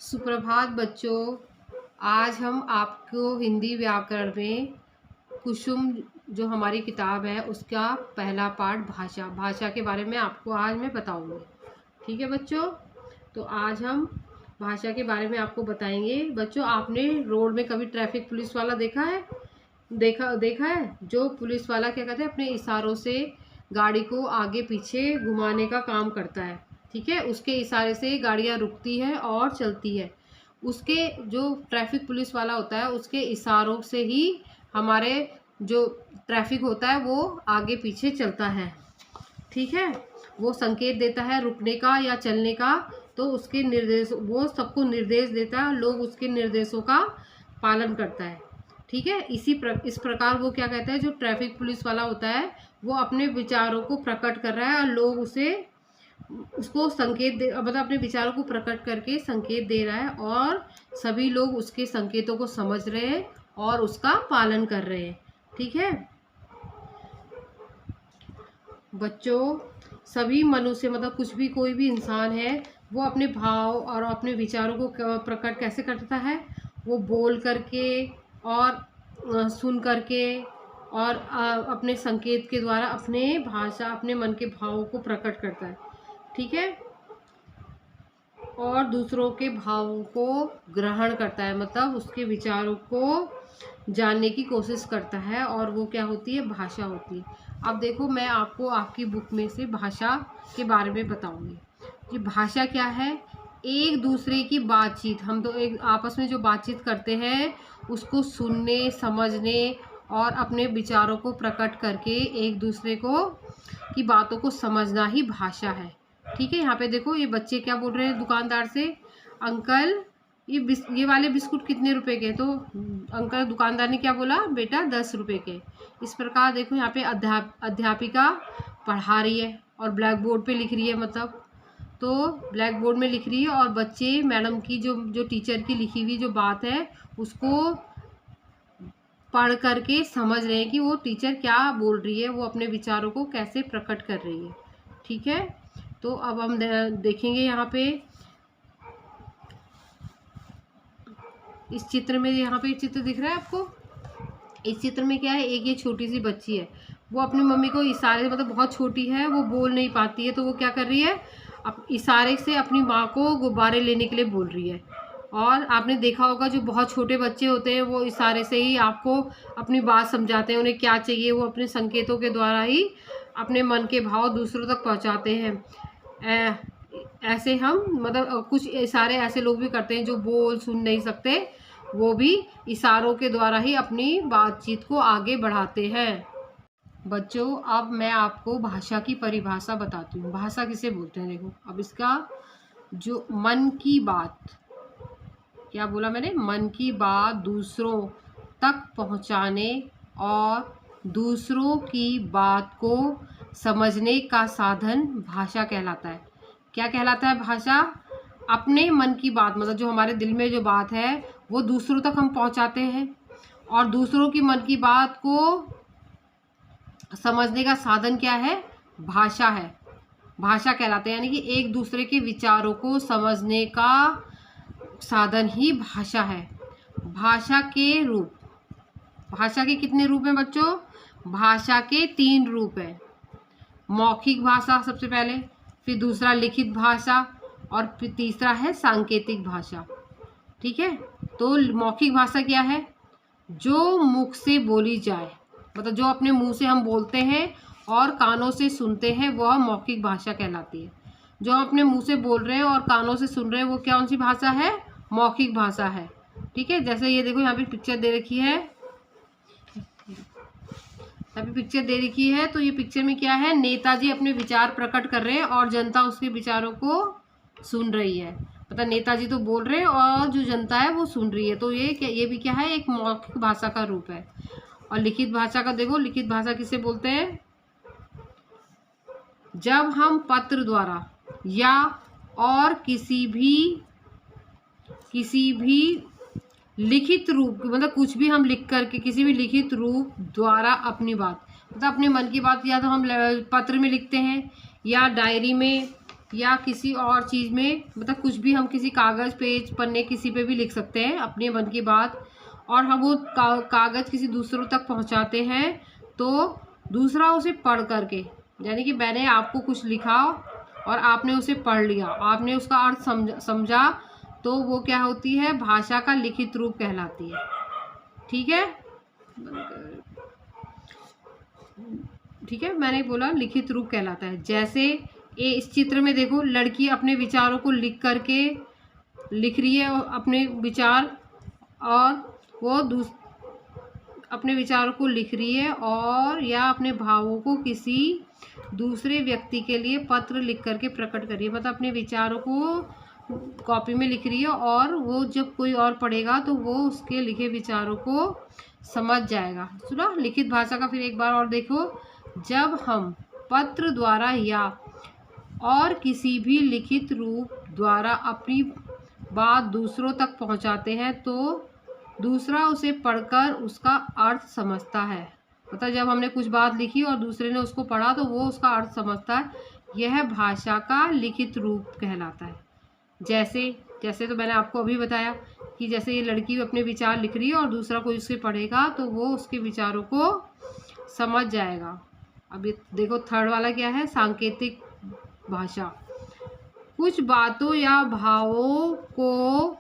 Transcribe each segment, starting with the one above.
सुप्रभात बच्चों। आज हम आपको हिंदी व्याकरण में कुसुम जो हमारी किताब है उसका पहला पार्ट भाषा के बारे में आपको आज मैं बताऊंगी। ठीक है बच्चों, तो आज हम भाषा के बारे में आपको बताएंगे। बच्चों, आपने रोड में कभी ट्रैफिक पुलिस वाला देखा है? देखा है। जो पुलिस वाला क्या कहते हैं, अपने इशारों से गाड़ी को आगे पीछे घुमाने का काम करता है। ठीक है, उसके इशारे से गाड़ियाँ रुकती है और चलती है। उसके जो ट्रैफिक पुलिस वाला होता है उसके इशारों से ही हमारे जो ट्रैफिक होता है वो आगे पीछे चलता है। ठीक है, वो संकेत देता है रुकने का या चलने का, तो उसके निर्देश वो सबको निर्देश देता है, लोग उसके निर्देशों का पालन करता है। ठीक है, इस प्रकार वो क्या कहता है, जो ट्रैफिक पुलिस वाला होता है वो अपने विचारों को प्रकट कर रहा है और लोग उसको संकेत दे, मतलब अपने विचारों को प्रकट करके संकेत दे रहा है और सभी लोग उसके संकेतों को समझ रहे हैं और उसका पालन कर रहे हैं। ठीक है बच्चों, सभी मनुष्य मतलब कोई भी इंसान है वो अपने भाव और अपने विचारों को प्रकट कैसे करता है? वो बोल करके और सुन करके और अपने संकेत के द्वारा अपने मन के भावों को प्रकट करता है। ठीक है, और दूसरों के भावों को ग्रहण करता है, मतलब उसके विचारों को जानने की कोशिश करता है, और वो क्या होती है? भाषा होती है। अब देखो, मैं आपको आपकी बुक में से भाषा के बारे में बताऊंगी कि भाषा क्या है। एक दूसरे की बातचीत, हम तो एक आपस में जो बातचीत करते हैं उसको सुनने, समझने और अपने विचारों को प्रकट करके एक दूसरे की बातों को समझना ही भाषा है। ठीक है, यहाँ पे देखो ये बच्चे क्या बोल रहे हैं दुकानदार से, अंकल ये वाले बिस्कुट कितने रुपए के? तो अंकल दुकानदार ने क्या बोला? बेटा 10 रुपए के। इस प्रकार देखो यहाँ पे अध्यापिका पढ़ा रही है और ब्लैक बोर्ड पे लिख रही है, मतलब तो ब्लैक बोर्ड में लिख रही है और बच्चे मैडम की जो टीचर की लिखी हुई जो बात है उसको पढ़ करके समझ रहे हैं कि वो टीचर क्या बोल रही है, वो अपने विचारों को कैसे प्रकट कर रही है। ठीक है, तो अब हम देखेंगे यहाँ पे इस चित्र में, यहाँ पे चित्र दिख रहा है आपको? इस चित्र में क्या है, एक ये छोटी सी बच्ची है, वो अपनी मम्मी को इशारे से, मतलब बहुत छोटी है, वो बोल नहीं पाती है, तो वो क्या कर रही है, इशारे से अपनी माँ को गुब्बारे लेने के लिए बोल रही है। और आपने देखा होगा जो बहुत छोटे बच्चे होते हैं वो इशारे से ही आपको अपनी बात समझाते हैं, उन्हें क्या चाहिए वो अपने संकेतों के द्वारा ही अपने मन के भाव दूसरों तक पहुँचाते हैं। ऐसे हम मतलब कुछ इशारे ऐसे लोग भी करते हैं जो बोल सुन नहीं सकते, वो भी इशारों के द्वारा ही अपनी बातचीत को आगे बढ़ाते हैं। बच्चों, अब मैं आपको भाषा की परिभाषा बताती हूँ। भाषा किसे बोलते हैं? देखो, अब इसका जो मन की बात, क्या बोला मैंने? मन की बात दूसरों तक पहुँचाने और दूसरों की बात को समझने का साधन भाषा कहलाता है। क्या कहलाता है भाषा? अपने मन की बात, मतलब जो हमारे दिल में जो बात है वो दूसरों तक हम पहुंचाते हैं, और दूसरों की मन की बात को समझने का साधन क्या है? भाषा है। भाषा कहलाते हैं, यानी कि एक दूसरे के विचारों को समझने का साधन ही भाषा है। भाषा के रूप, भाषा के कितने रूप हैं बच्चों? भाषा के 3 रूप हैं। मौखिक भाषा सबसे पहले, फिर दूसरा लिखित भाषा, और फिर तीसरा है सांकेतिक भाषा। ठीक है, तो मौखिक भाषा क्या है? जो मुख से बोली जाए, मतलब जो अपने मुंह से हम बोलते हैं और कानों से सुनते हैं, वह मौखिक भाषा कहलाती है। जो हम अपने मुंह से बोल रहे हैं और कानों से सुन रहे हैं वो कौन सी भाषा है? मौखिक भाषा है। ठीक है, जैसे ये देखो यहाँ पे पिक्चर दे रखी है, तो ये पिक्चर में क्या है? नेताजी अपने विचार प्रकट कर रहे हैं और जनता उसके विचारों को सुन रही है। मतलब नेताजी तो बोल रहे हैं और जो जनता है वो सुन रही है, तो ये भी क्या है? एक मौखिक भाषा का रूप है। और लिखित भाषा का देखो, लिखित भाषा किसे बोलते हैं? जब हम पत्र द्वारा या और किसी भी लिखित रूप, मतलब कुछ भी हम लिख करके किसी भी लिखित रूप द्वारा अपनी बात, मतलब अपने मन की बात या तो हम पत्र में लिखते हैं या डायरी में या किसी और चीज़ में, मतलब कुछ भी हम किसी कागज़, पेज, पन्ने, किसी पे भी लिख सकते हैं अपने मन की बात। और हम वो कागज़ किसी दूसरों तक पहुंचाते हैं तो दूसरा उसे पढ़ करके, यानी कि मैंने आपको कुछ लिखा और आपने उसे पढ़ लिया, आपने उसका अर्थ समझा, तो वो क्या होती है, भाषा का लिखित रूप कहलाती है। ठीक है, ठीक है, मैंने बोला लिखित रूप कहलाता है। जैसे इस चित्र में देखो, लड़की अपने विचारों को लिख करके लिख रही है अपने विचार, और वो अपने विचारों को लिख रही है और या अपने भावों को किसी दूसरे व्यक्ति के लिए पत्र लिख करके प्रकट कर रही है, मतलब अपने विचारों को कॉपी में लिख रही है, और वो जब कोई और पढ़ेगा तो वो उसके लिखे विचारों को समझ जाएगा। सुना लिखित भाषा का फिर एक बार और देखो, जब हम पत्र द्वारा या और किसी भी लिखित रूप द्वारा अपनी बात दूसरों तक पहुंचाते हैं तो दूसरा उसे पढ़कर उसका अर्थ समझता है। मतलब जब हमने कुछ बात लिखी और दूसरे ने उसको पढ़ा तो वो उसका अर्थ समझता है, यह भाषा का लिखित रूप कहलाता है। जैसे तो मैंने आपको अभी बताया कि जैसे ये लड़की अपने विचार लिख रही है और दूसरा कोई उससे पढ़ेगा तो वो उसके विचारों को समझ जाएगा। अब ये देखो थर्ड वाला क्या है, सांकेतिक भाषा। कुछ बातों या भावों को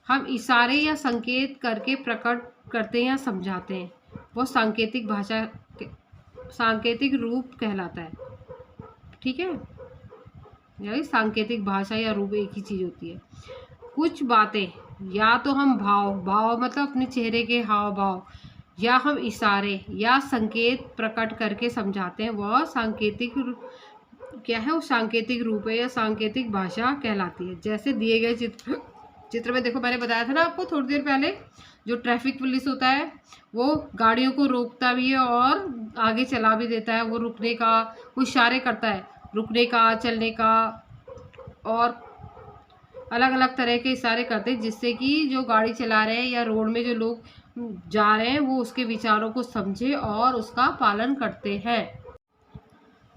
हम इशारे या संकेत करके प्रकट करते हैं या समझाते हैं, वो सांकेतिक भाषा, सांकेतिक रूप कहलाता है। ठीक है, यानी सांकेतिक भाषा या रूप एक ही चीज़ होती है। कुछ बातें या तो हम भाव मतलब अपने चेहरे के हाव भाव, या हम इशारे या संकेत प्रकट करके समझाते हैं, वह सांकेतिक क्या है, वो सांकेतिक रूप है या सांकेतिक भाषा कहलाती है। जैसे दिए गए चित्र में देखो, मैंने बताया था ना आपको थोड़ी देर पहले, जो ट्रैफिक पुलिस होता है वो गाड़ियों को रोकता भी है और आगे चला भी देता है। वो रुकने का, वो इशारे करता है रुकने का, चलने का, और अलग अलग तरह के इशारे करते हैं जिससे कि जो गाड़ी चला रहे हैं या रोड में जो लोग जा रहे हैं वो उसके विचारों को समझे और उसका पालन करते हैं।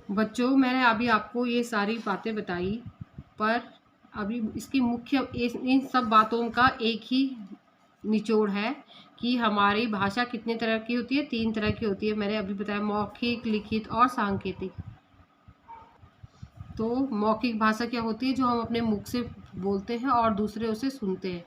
बच्चों, मैंने अभी आपको ये सारी बातें बताई, पर अभी इसकी मुख्य इन सब बातों का एक ही निचोड़ है कि हमारी भाषा कितने तरह की होती है, 3 तरह की होती है। मैंने अभी बताया मौखिक, लिखित और सांकेतिक। तो मौखिक भाषा क्या होती है, जो हम अपने मुख से बोलते हैं और दूसरे उसे सुनते हैं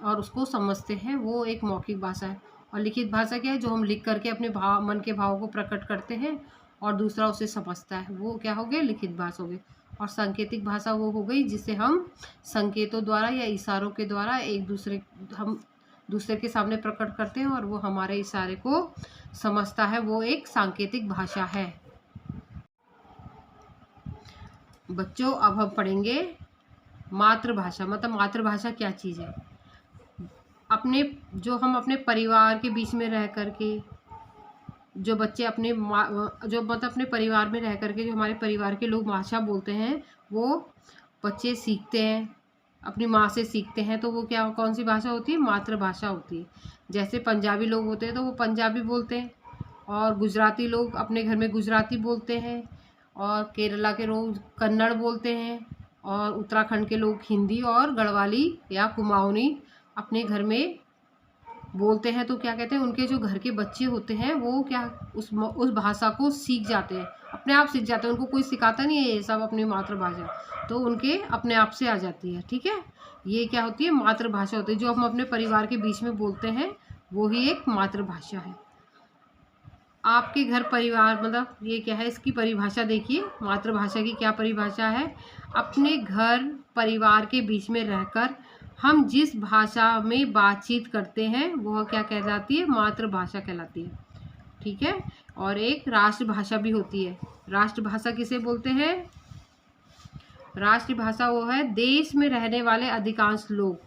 और उसको समझते हैं, वो एक मौखिक भाषा है। और लिखित भाषा क्या है, जो हम लिख करके अपने मन के भाव को प्रकट करते हैं और दूसरा उसे समझता है, वो क्या हो गया, लिखित भाषा हो गई। और सांकेतिक भाषा वो हो गई जिसे हम संकेतों द्वारा या इशारों के द्वारा हम दूसरे के सामने प्रकट करते हैं और वो हमारे इशारे को समझता है, वो एक सांकेतिक भाषा है। बच्चों, अब हम पढ़ेंगे मातृभाषा। मतलब मातृभाषा क्या चीज़ है। हम अपने परिवार के बीच में रह करके, जो बच्चे अपने परिवार में रह करके जो हमारे परिवार के लोग भाषा बोलते हैं, वो बच्चे सीखते हैं, अपनी माँ से सीखते हैं। तो वो कौन सी भाषा होती है, मातृभाषा होती है। जैसे पंजाबी लोग होते हैं तो वो पंजाबी बोलते हैं, और गुजराती लोग अपने घर में गुजराती बोलते हैं, और केरला के लोग कन्नड़ बोलते हैं, और उत्तराखंड के लोग हिंदी और गढ़वाली या कुमाऊनी अपने घर में बोलते हैं। तो क्या कहते हैं, उनके जो घर के बच्चे होते हैं वो उस भाषा को सीख जाते हैं, अपने आप सीख जाते हैं। उनको कोई सिखाता नहीं है ये सब अपनी मातृभाषा, तो उनके अपने आप से आ जाती है। ठीक है, ये क्या होती है, मातृभाषा होती है। जो हम अपने परिवार के बीच में बोलते हैं वो ही एक मातृभाषा है। आपके घर परिवार, मतलब ये क्या है, इसकी परिभाषा देखिए, मातृभाषा की क्या परिभाषा है। अपने घर परिवार के बीच में रहकर हम जिस भाषा में बातचीत करते हैं वह क्या कहलाती है, मातृभाषा कहलाती है। ठीक है, और एक राष्ट्रभाषा भी होती है। राष्ट्रभाषा किसे बोलते हैं, राष्ट्रभाषा वो है देश में रहने वाले अधिकांश लोग,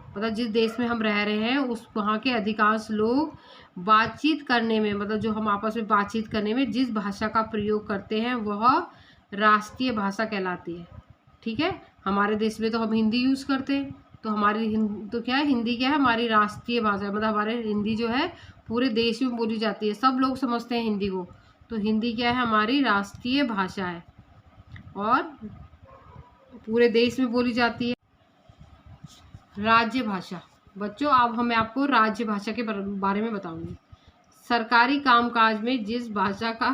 मतलब जिस देश में हम रह रहे हैं उस वहाँ के अधिकांश लोग बातचीत करने में, मतलब जो हम आपस में बातचीत करने में जिस भाषा का प्रयोग करते हैं वह राष्ट्रीय भाषा कहलाती है। ठीक है, हमारे देश में तो हम हिंदी यूज़ करते हैं, तो तो क्या है, हिंदी क्या है, हमारी राष्ट्रीय भाषा है। मतलब हमारे हिंदी जो है पूरे देश में बोली जाती है, सब लोग समझते हैं हिंदी को, तो हिंदी क्या है, हमारी राष्ट्रीय भाषा है। और पूरे देश में बोली जाती है। राज्य भाषा बच्चों, अब मैं आपको राज्य भाषा के बारे में बताऊंगी। सरकारी कामकाज में जिस भाषा का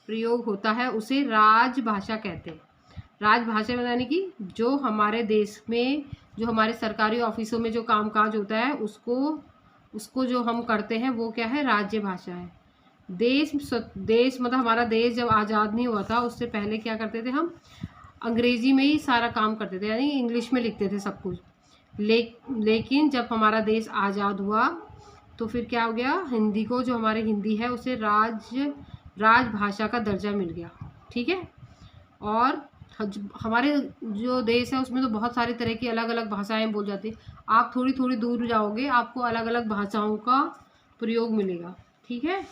प्रयोग होता है उसे राजभाषा कहते हैं। राजभाषा यानी कि जो हमारे देश में, जो हमारे सरकारी ऑफिसों में जो कामकाज होता है उसको जो हम करते हैं वो क्या है, राज्य भाषा है। देश मतलब हमारा देश जब आज़ाद नहीं हुआ था उससे पहले क्या करते थे, हम अंग्रेजी में ही सारा काम करते थे, यानी इंग्लिश में लिखते थे सब कुछ। लेकिन जब हमारा देश आज़ाद हुआ तो फिर क्या हो गया, हिंदी को, जो हमारी हिंदी है उसे राजभाषा का दर्जा मिल गया। ठीक है। और हमारे जो देश है उसमें तो बहुत सारी तरह की अलग अलग भाषाएं बोल जाती हैं। आप थोड़ी थोड़ी दूर जाओगे आपको अलग अलग भाषाओं का प्रयोग मिलेगा। ठीक है।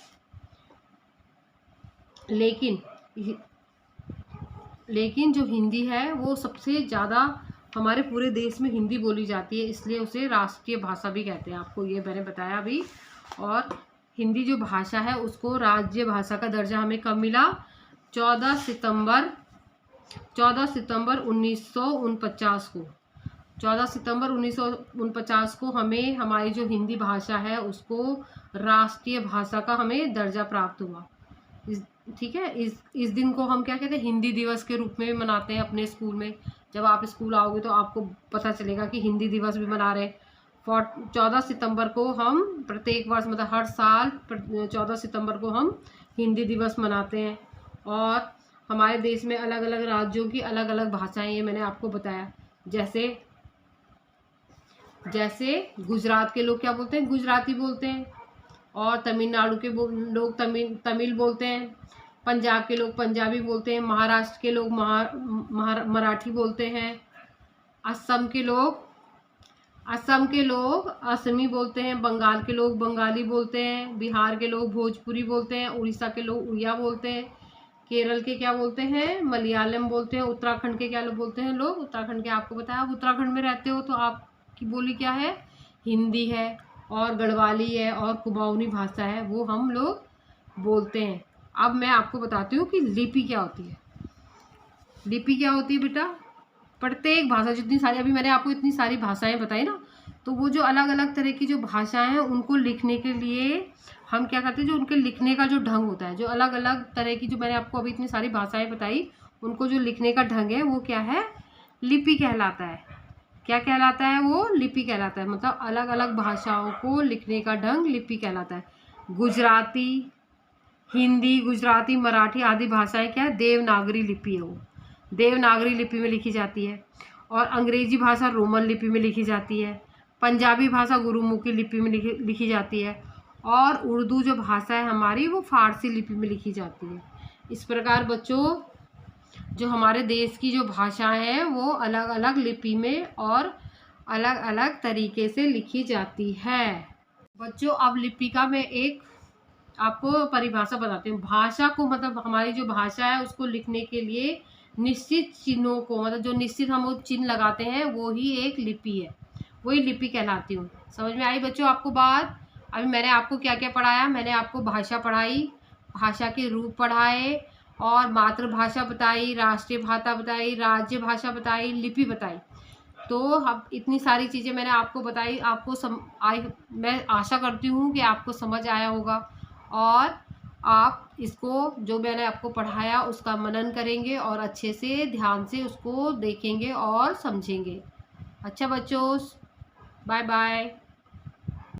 लेकिन जो हिंदी है वो सबसे ज़्यादा हमारे पूरे देश में हिंदी बोली जाती है, इसलिए उसे राष्ट्रीय भाषा भी कहते हैं। आपको ये मैंने बताया अभी। और हिंदी जो भाषा है उसको राज्य भाषा का दर्जा हमें कब मिला, 14 सितंबर 1949 को। 14 सितंबर 1949 को हमें हमारी जो हिंदी भाषा है उसको राष्ट्रीय भाषा का हमें दर्जा प्राप्त हुआ। ठीक है। इस दिन को हम क्या कहते हैं, हिंदी दिवस के रूप में भी मनाते हैं अपने स्कूल में। जब आप स्कूल आओगे तो आपको पता चलेगा कि हिंदी दिवस भी मना रहे हैं। 14 सितंबर को हम प्रत्येक वर्ष, मतलब हर साल 14 सितंबर को हम हिंदी दिवस मनाते हैं। और हमारे देश में अलग अलग राज्यों की अलग अलग भाषाएं, ये मैंने आपको बताया। जैसे गुजरात के लोग क्या बोलते हैं, गुजराती बोलते हैं। और तमिलनाडु के लोग तमिल बोलते हैं। पंजाब के लोग पंजाबी बोलते हैं। महाराष्ट्र के लोग मराठी बोलते हैं। असम के लोग असमी बोलते हैं। बंगाल के लोग बंगाली बोलते हैं। बिहार के लोग भोजपुरी बोलते हैं। उड़ीसा के लोग उड़िया बोलते हैं। केरल के क्या बोलते हैं, मलयालम बोलते हैं। उत्तराखंड के क्या लोग बोलते हैं, लोग उत्तराखंड के, आपको बताया आप उत्तराखंड में रहते हो तो आपकी बोली क्या है, हिंदी है। और गढ़वाली है और कुमाऊनी भाषा है, वो हम लोग बोलते हैं। अब मैं आपको बताती हूँ कि लिपि क्या होती है। लिपि क्या होती है बेटा, प्रत्येक भाषा, जितनी सारी अभी मैंने आपको इतनी सारी भाषाएं बताई ना, तो वो जो अलग अलग तरह की जो भाषाएं हैं उनको लिखने के लिए हम क्या करते हैं, जो उनके लिखने का जो ढंग होता है, जो अलग अलग तरह की, जो मैंने आपको अभी इतनी सारी भाषाएं बताई, उनको जो लिखने का ढंग है वो क्या है, लिपि कहलाता है। क्या कहलाता है वो, लिपि कहलाता है। मतलब अलग अलग भाषाओं को लिखने का ढंग लिपि कहलाता है। गुजराती, हिंदी, गुजराती, मराठी आदि भाषाएं क्या है, देवनागरी लिपि है। वो देवनागरी लिपि में लिखी जाती है। और अंग्रेजी भाषा रोमन लिपि में लिखी जाती है। पंजाबी भाषा गुरुमुखी लिपि में लिखी जाती है। और उर्दू जो भाषा है हमारी वो फारसी लिपि में लिखी जाती है। इस प्रकार बच्चों, जो हमारे देश की जो भाषाएं हैं वो अलग अलग लिपि में और अलग अलग तरीके से लिखी जाती है। बच्चों, अब लिपि का मैं एक आपको परिभाषा बताती हूँ। भाषा को, मतलब हमारी जो भाषा है उसको लिखने के लिए निश्चित चिन्हों को, मतलब जो निश्चित हम वो चिन्ह लगाते हैं वो ही एक लिपि है, वही लिपि कहलाती हूँ। समझ में आई बच्चों आपको बात। अभी मैंने आपको क्या क्या पढ़ाया, मैंने आपको भाषा पढ़ाई, भाषा के रूप पढ़ाए, और मातृभाषा बताई, राष्ट्रीय भाषा बताई, राज्य भाषा बताई, लिपि बताई। तो अब इतनी सारी चीज़ें मैंने आपको बताई, मैं आशा करती हूँ कि आपको समझ आया होगा और आप इसको, जो मैंने आपको पढ़ाया उसका मनन करेंगे और अच्छे से ध्यान से उसको देखेंगे और समझेंगे। अच्छा बच्चों, बाय बाय।